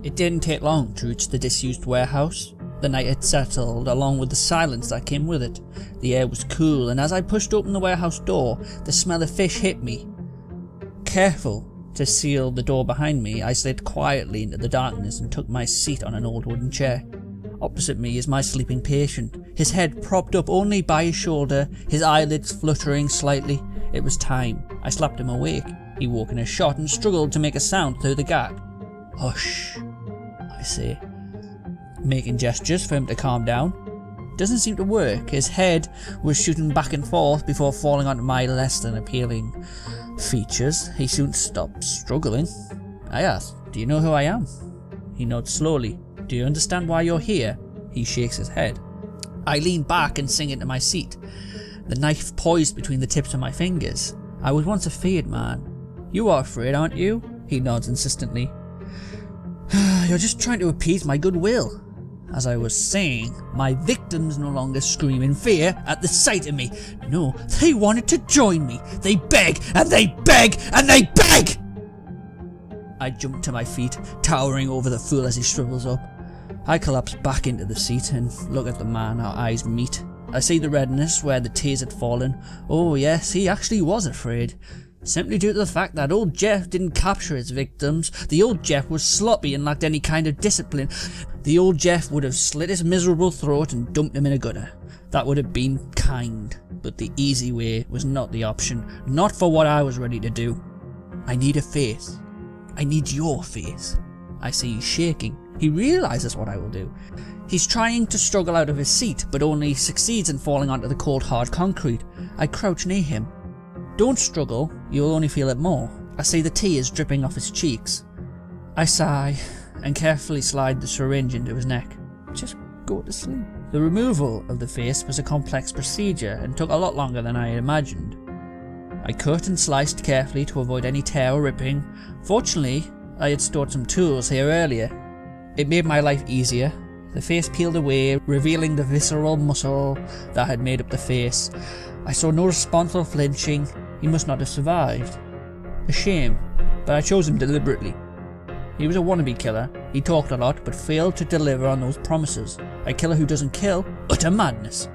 It didn't take long to reach the disused warehouse. The night had settled, along with the silence that came with it. The air was cool, and as I pushed open the warehouse door, the smell of fish hit me. Careful to seal the door behind me, I slid quietly into the darkness and took my seat on an old wooden chair. Opposite me is my sleeping patient, his head propped up only by his shoulder, his eyelids fluttering slightly. It was time. I slapped him awake. He woke in a shot and struggled to make a sound through the gag. "Hush," I say, making gestures for him to calm down. Doesn't seem to work. His head was shooting back and forth before falling onto my less than appealing features. He soon stopped struggling. I asked, "Do you know who I am?" He nods slowly. "Do you understand why you're here?" He shakes his head. I lean back and sink into my seat, the knife poised between the tips of my fingers. "I was once a feared man. You are afraid, aren't you?" He nods insistently. "You're just trying to appease my goodwill." As I was saying, my victims no longer scream in fear at the sight of me. No, they wanted to join me. They beg, and they beg, and they beg! I jump to my feet, towering over the fool as he shrivels up. I collapse back into the seat and look at the man. Our eyes meet. I see the redness where the tears had fallen. Oh yes, he actually was afraid. Simply due to the fact that old Jeff didn't capture his victims. The old Jeff was sloppy and lacked any kind of discipline. The old Jeff would have slit his miserable throat and dumped him in a gutter. That would have been kind, but the easy way was not the option. Not for what I was ready to do. I need a face. I need your face. I see he's shaking. He realises what I will do. He's trying to struggle out of his seat, but only succeeds in falling onto the cold hard concrete. I crouch near him. "Don't struggle, you'll only feel it more." I see the tears dripping off his cheeks. I sigh and carefully slide the syringe into his neck. "Just go to sleep." The removal of the face was a complex procedure and took a lot longer than I had imagined. I cut and sliced carefully to avoid any tear or ripping. Fortunately, I had stored some tools here earlier. It made my life easier. The face peeled away, revealing the visceral muscle that had made up the face. I saw no response or flinching. He must not have survived. A shame, but I chose him deliberately. He was a wannabe killer. He talked a lot, but failed to deliver on those promises. A killer who doesn't kill? Utter madness.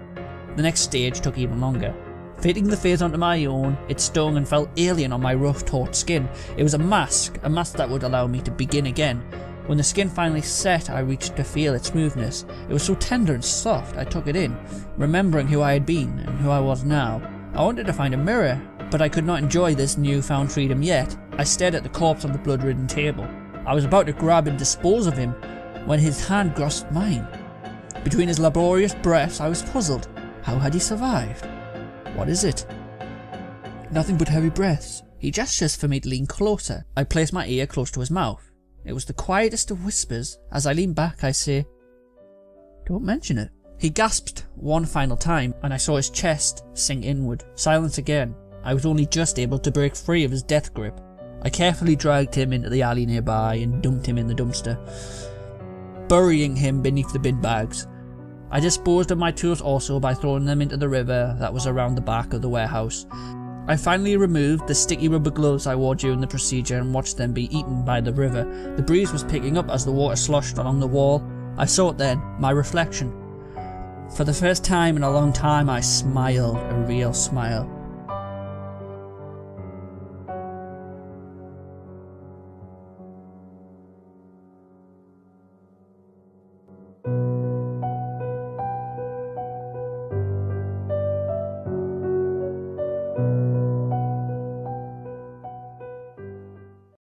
The next stage took even longer. Fitting the face onto my own, it stung and felt alien on my rough, taut skin. It was a mask that would allow me to begin again. When the skin finally set, I reached to feel its smoothness. It was so tender and soft, I took it in, remembering who I had been and who I was now. I wanted to find a mirror, but I could not enjoy this newfound freedom yet. I stared at the corpse on the blood-ridden table. I was about to grab and dispose of him when his hand grasped mine. Between his laborious breaths, I was puzzled. How had he survived? What is it? Nothing but heavy breaths. He gestures for me to lean closer. I place my ear close to his mouth. It was the quietest of whispers. As I lean back, I say, "Don't mention it." He gasped one final time, and I saw his chest sink inward. Silence again. I was only just able to break free of his death grip. I carefully dragged him into the alley nearby and dumped him in the dumpster, burying him beneath the bin bags. I disposed of my tools also by throwing them into the river that was around the back of the warehouse. I finally removed the sticky rubber gloves I wore during the procedure and watched them be eaten by the river. The breeze was picking up as the water sloshed along the wall. I saw it then, my reflection. For the first time in a long time I smiled, a real smile.